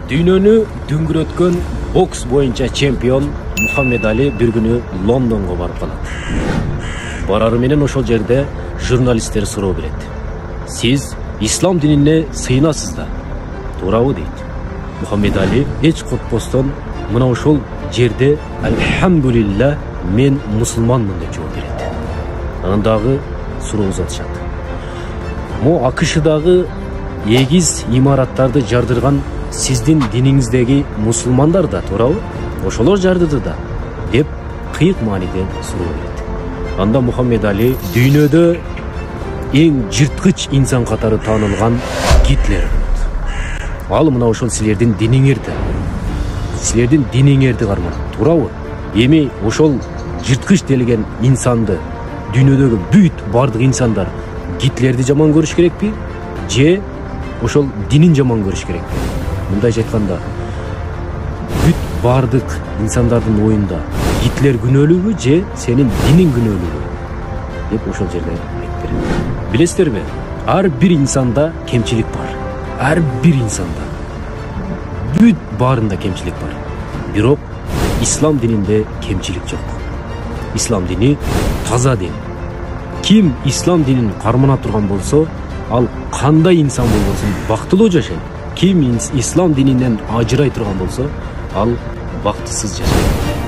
Dünönü düngürөткөн boks боюнча чемпион Мухаммед Али bir günü Londonga барып калат. Барары менен ошол жерде журналисттер суроо берет. Сиз ислам динине сыйынасыз да, туурабы дейт. Мухаммед Али эч коркпостон мына ошол жерде "Алхамдулилла, мен мусулманмын" деп жооп берет. Анан дагы суроо узатышат. Мо АКШдагы эгиз имараттарды жардырган сиздин диниңиздеги мусулмандар да, туурабы? Ошолор жардырды да, деп кыйык мааниде суроо берет. Анда Мухаммед Али дүйнөдө эң жырткыч инсан катары таанылган Гитлер. Ал мына ошол силердин диниңерди. Силердин диниңерди карманат, туурабы? Эми ошол жырткыч делген инсанды, дүйнөдөгү бүт бардык инсандар Гитлерди жаман көрүш керекпи? Же ошол динин жаман көрүш керекпи? Мындайча айтканда, бүт бардык инсандардын оюнда Гитлер күнөөлүүбү же сенин диниң күнөөлүүбү? Деп ошол жерде айтып берет. Билесиздерби? Ар бир инсанда кемчилик бар. Ар бир инсанда. Бүт баарында кемчилик бар. Бирок ислам дининде кемчилик жок. Ислам дини таза дин. Ким ислам динин кармана турган болсо, ал кандай инсан болбосун бактылуу жашайт. Ким ислам дининен ажырай турган болсо, ал бактысыз жашайт.